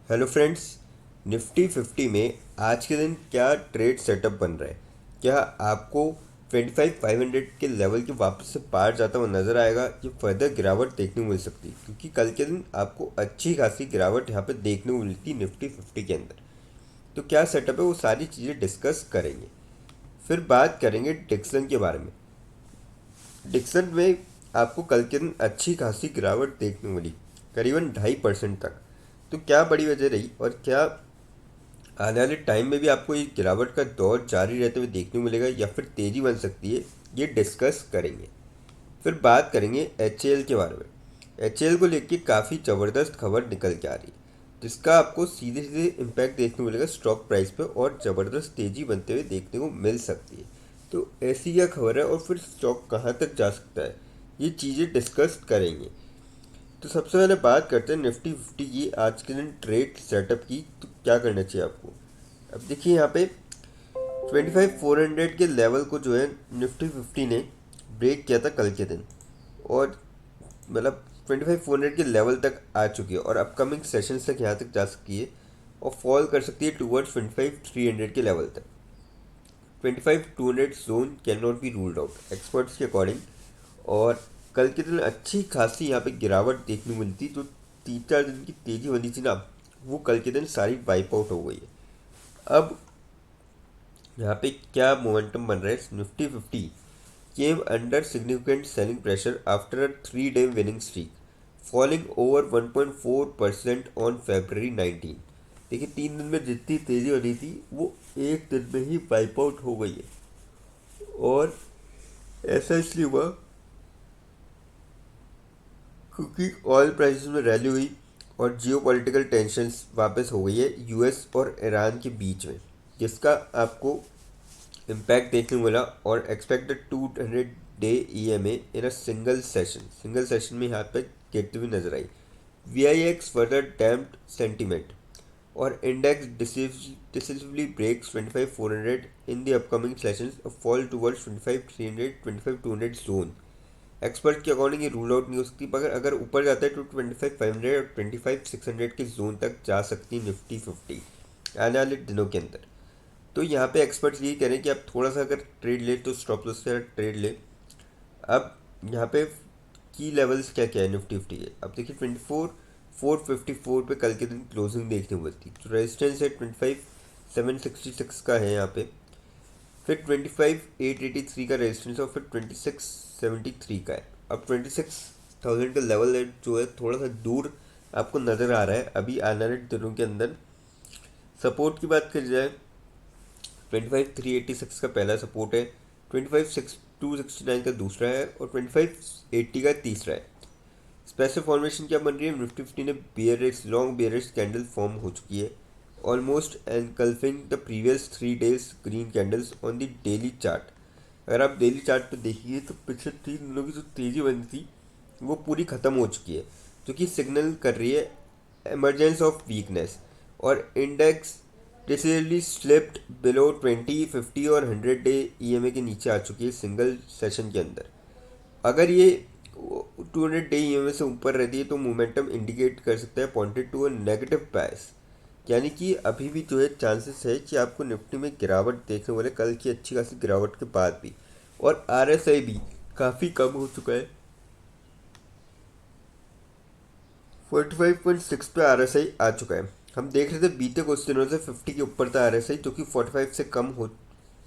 Hello friends. Nifty 50 में आज के दिन क्या ट्रेड सेटअप बन रहा है? क्या आपको 25,500 के लेवल के वापस से पार जाता हुआ नज़र आएगा या फर्दर गिरावट देखने को मिल सकती है? क्योंकि कल के दिन आपको अच्छी खासी गिरावट यहाँ पे देखने को मिलती निफ्टी 50 के अंदर। तो क्या सेटअप है, वो सारी चीज़ें डिस्कस करेंगे। फिर बात करेंगे डिक्सन के बारे में। डिक्सन में आपको कल के दिन अच्छी खासी गिरावट देखने को मिली, करीबन 2.5% तक। तो क्या बड़ी वजह रही और क्या आने वाले टाइम में भी आपको ये गिरावट का दौर जारी रहते हुए देखने को मिलेगा या फिर तेज़ी बन सकती है, ये डिस्कस करेंगे। फिर बात करेंगे एच के बारे में। एच को लेके काफ़ी ज़बरदस्त खबर निकल के आ रही है, जिसका आपको सीधे सीधे इम्पैक्ट देखने को मिलेगा स्टॉक प्राइस पे और ज़बरदस्त तेज़ी बनते हुए देखने को मिल सकती है। तो ऐसी क्या खबर है और फिर स्टॉक कहाँ तक जा सकता है, ये चीज़ें डिस्कस करेंगे। तो सबसे पहले बात करते हैं निफ्टी 50 की आज के दिन ट्रेड सेटअप की। तो क्या करना चाहिए आपको? अब देखिए यहाँ पे 25,400 के लेवल को जो है निफ्टी 50 ने ब्रेक किया था कल के दिन, और मतलब 25,400 के लेवल तक आ चुकी है और अपकमिंग सेशन तक यहाँ तक जा सकती है और फॉल कर सकती है टूवर्ड्स 25,300 के लेवल तक। 25,200 zone can not be ruled out experts के अकॉर्डिंग। और कल के दिन अच्छी खासी यहाँ पे गिरावट देखने को मिलती, जो 3-4 दिन की तेज़ी बनी थी ना, वो कल के दिन सारी वाइप आउट हो गई है। अब यहाँ पे क्या मोमेंटम बन रहा है? Nifty 50 came under significant selling pressure after a 3 day winning streak, falling over 1.4% on February 19। देखिए 3 दिन में जितनी तेज़ी बनी थी वो एक दिन में ही वाइप आउट हो गई है। और ऐसा इसलिए हुआ क्योंकि ऑयल प्राइसेस में रैली हुई और जियो पॉलिटिकल टेंशंस वापस हो गई है यूएस और ईरान के बीच में, जिसका आपको इम्पैक्ट देखने को मिला। और expected 200 day EMA in a single session में यहाँ पर गिरती हुई नजर आई। VIX फर्दर डैम्प्ड सेंटीमेंट और index decisively breaks 25,400 in the upcoming sessions, a fall towards 25,300 25,200 zone. Expert के अकॉर्डिंग ये रूल आउट नहीं हो सकती, मगर अगर ऊपर जाता है तो 25,500 और 25,600 के जोन तक जा सकती है निफ्टी 50 आने वाले दिनों के अंदर। तो यहाँ पे एक्सपर्ट्स यही कह रहे हैं कि आप थोड़ा सा अगर ट्रेड ले तो स्टॉप लॉस से ट्रेड ले। अब यहाँ पे की लेवल्स क्या क्या है निफ्टी 50 के? अब देखिए 24,454 पे कल के दिन क्लोजिंग देखने को मिलती, तो रेजिस्टेंस है 25,766 का है यहाँ पे। फिर 25,883 का रेजिस्टेंस और फिर 26,73 का है। अब 26,000 का लेवल है जो है थोड़ा सा दूर आपको नज़र आ रहा है अभी आने वाले दिनों के अंदर। सपोर्ट की बात करी जाए, 25,386 का पहला सपोर्ट है, 25,269 का दूसरा है और 25,80 का तीसरा है। स्पेसिफिक फॉर्मेशन क्या बन रही है? निफ्टी 50 ने bearish long bearish candle form हो चुकी है, almost engulfing the previous 3 days green candles on the daily chart. अगर आप डेली चार्ट पे देखिए तो पिछले 3 दिनों की जो तेज़ी बनी थी वो पूरी ख़त्म हो चुकी है, जो कि सिग्नल कर रही है emergence ऑफ वीकनेस। और इंडेक्स डिसेंटली स्लिप्ड बिलो 20, 50 और 100 डे EMA के नीचे आ चुकी है सिंगल सेशन के अंदर। अगर ये 200 डे EMA से ऊपर रहती है तो मोमेंटम इंडिकेट कर सकता है पॉइंटेड टू अ नेगेटिव बायस, यानी कि अभी भी जो है चांसेस है कि आपको निफ्टी में गिरावट देखने वाले कल की अच्छी खासी गिरावट के बाद भी। और RSI भी काफ़ी कम हो चुका है, 45.6 पे RSI आ चुका है। हम देख रहे थे बीते कुछ दिनों से 50 के ऊपर था RSI, जो कि 45 से कम हो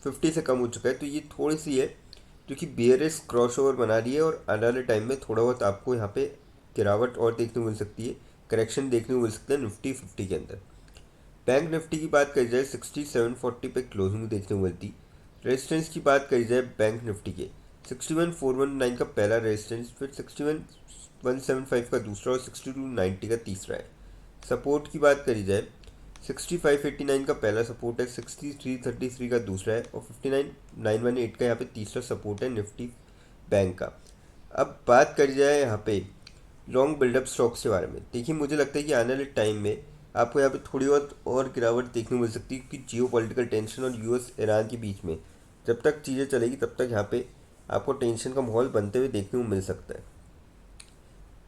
50 से कम हो चुका है। तो ये थोड़ी सी है जो कि बेयरिश क्रॉस ओवर बना रही है और आने वाले टाइम में थोड़ा बहुत आपको यहाँ पे गिरावट और देखने को मिल सकती है, करेक्शन देखने को मिल सकता है निफ्टी 50 के अंदर। बैंक निफ्टी की बात करी जाए 6740 पे क्लोजिंग देखने को मिलती। रेजिस्टेंस की बात करी जाए बैंक निफ्टी के 61,419 का पहला रेजिस्टेंस, फिर 61,175 का दूसरा और 62,90 का तीसरा है। सपोर्ट की बात करी जाए 65,89 का पहला सपोर्ट है, 63,33 का दूसरा है और 59,918 का यहाँ पे तीसरा सपोर्ट है निफ्टी बैंक का। अब बात करी जाए यहाँ पे लॉन्ग बिल्डअप स्टॉक्स के बारे में। देखिए मुझे लगता है कि आने वाले टाइम में आपको यहाँ पे थोड़ी बहुत और गिरावट देखने को मिल सकती है, क्योंकि जियो पॉलिटिकल टेंशन और यूएस ईरान के बीच में जब तक चीज़ें चलेगी तब तक यहाँ पे आपको टेंशन का माहौल बनते हुए देखने को मिल सकता है।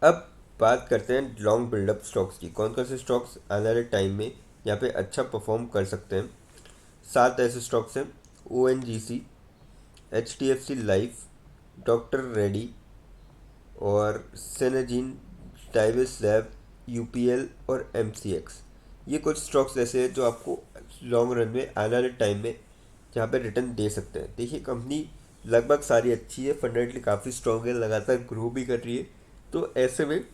अब बात करते हैं लॉन्ग बिल्डअप स्टॉक्स की। कौन कौन से स्टॉक्स आने वाले टाइम में यहाँ पे अच्छा परफॉर्म कर सकते हैं। 7 ऐसे स्टॉक्स हैं: ONGC, HDFC life, doctor ready और सिनेजीन, डाइविस लैब, UPL और MCX। ये कुछ स्टॉक्स ऐसे हैं जो आपको लॉन्ग रन में आने वाले टाइम में जहाँ पे रिटर्न दे सकते हैं। देखिए, कंपनी लगभग सारी अच्छी है, फंडामेंटली काफ़ी स्ट्रॉन्ग है, लगातार ग्रो भी कर रही है। तो ऐसे में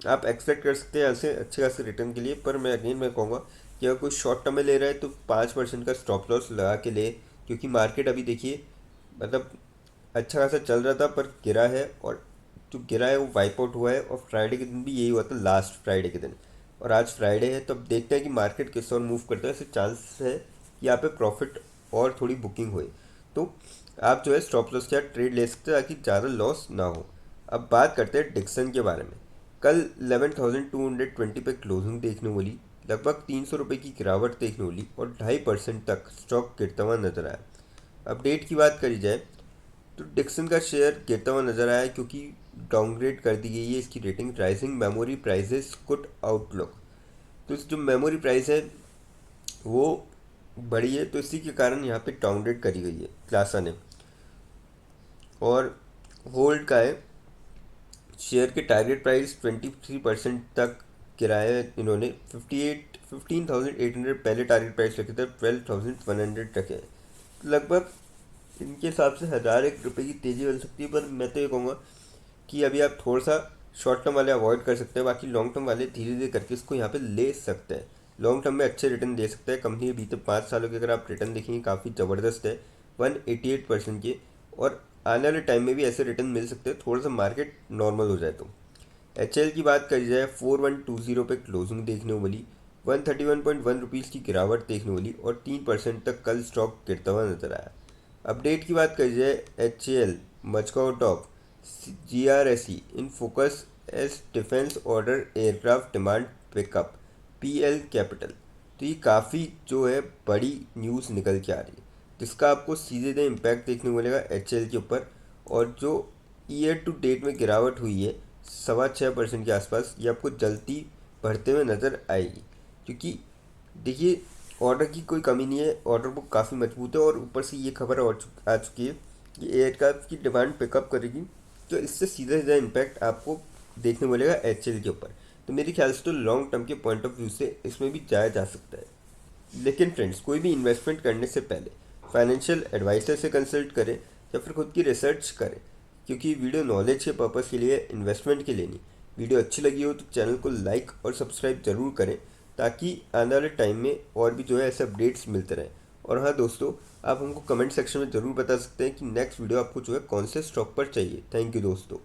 आप एक्सपेक्ट कर सकते हैं ऐसे अच्छे खासे रिटर्न के लिए। पर मैं कहूँगा कि अगर कोई शॉर्ट टर्म में ले रहा है तो 5% का स्टॉप लॉस लगा के ले, क्योंकि मार्केट अभी देखिए मतलब अच्छा खासा चल रहा था पर गिरा है, और जो गिरा है वो वाइप आउट हुआ है। और फ्राइडे के दिन भी यही हुआ था, लास्ट फ्राइडे के दिन, और आज फ्राइडे है। तो अब देखते हैं कि मार्केट किस और मूव करता है। ऐसे चांस है कि यहाँ पे प्रॉफिट और थोड़ी बुकिंग हुई तो आप जो है स्टॉप लॉस के साथ ट्रेड ले सकते हैं ताकि ज़्यादा लॉस ना हो। अब बात करते हैं डिक्सन के बारे में। कल 11,220 पे क्लोजिंग देखने को मिली, लगभग 300 रुपये की गिरावट देखने को मिली और 2.5% तक स्टॉक गिरता हुआ नजर आया। अपडेट की बात करी जाए तो डिक्सन का शेयर गिरता हुआ नजर आया क्योंकि डाउनग्रेड कर दी गई है इसकी rating. Rising memory prices good outlook, तो इस जो मेमोरी प्राइस है वो बढ़ी है, तो इसी के कारण यहाँ पे डाउनग्रेड करी गई है क्लासा ने। और होल्ड का है, शेयर के टारगेट प्राइस 23% तक गिराया है इन्होंने। 15,800 पहले टारगेट प्राइस रखे थे, 12,100 रखे हैं। लगभग इनके हिसाब से 1,001 रुपये की तेज़ी बन सकती है। पर मैं तो ये कहूँगा कि अभी आप थोड़ा सा शॉर्ट टर्म वाले अवॉइड कर सकते हैं, बाकी लॉन्ग टर्म वाले धीरे धीरे करके इसको यहाँ पे ले सकते हैं। लॉन्ग टर्म में अच्छे रिटर्न दे सकते हैं। कंपनी के बीते 5 सालों के अगर आप रिटर्न देखेंगे काफ़ी ज़बरदस्त है, 188% के। और आने वाले टाइम में भी ऐसे रिटर्न मिल सकते हैं, थोड़ा सा मार्केट नॉर्मल हो जाए तो। HL की बात करी जाए, 4120 पे क्लोजिंग देखने को मिली, 131.1 रुपीज़ की गिरावट देखने को मिली और 3% तक कल स्टॉक गिरता हुआ नजर आया। अपडेट की बात करी जाए, HAL Mazagon top GRSE in focus as defence order aircraft demand pickup, PL capital. तो ये काफ़ी जो है बड़ी न्यूज़ निकल के आ रही है, जिसका आपको सीधे सीधे इम्पैक्ट देखने को मिलेगा HL के ऊपर। और जो ईयर टू डेट में गिरावट हुई है 6.25% के आसपास, ये आपको जल्दी बढ़ते हुए नज़र आएगी। क्योंकि देखिए, ऑर्डर की कोई कमी नहीं है, ऑर्डर बुक काफ़ी मजबूत है, और ऊपर से ये खबर आ चुकी है कि एयरक्राफ्ट की डिमांड पिकअप करेगी। तो इससे सीधा सीधा इम्पैक्ट आपको देखने को मिलेगा HL के ऊपर। तो मेरे ख्याल से तो लॉन्ग टर्म के पॉइंट ऑफ व्यू से इसमें भी जाया जा सकता है। लेकिन फ्रेंड्स, कोई भी इन्वेस्टमेंट करने से पहले फाइनेंशियल एडवाइज़र से कंसल्ट करें या फिर खुद की रिसर्च करें, क्योंकि वीडियो नॉलेज के पर्पज़ के लिए, इन्वेस्टमेंट के लिए नहीं। वीडियो अच्छी लगी हो तो चैनल को लाइक और सब्सक्राइब जरूर करें, ताकि आने वाले टाइम में और भी जो है ऐसे अपडेट्स मिलते रहें। और हाँ दोस्तों, आप हमको कमेंट सेक्शन में ज़रूर बता सकते हैं कि नेक्स्ट वीडियो आपको जो है कौन से स्टॉक पर चाहिए। थैंक यू दोस्तों।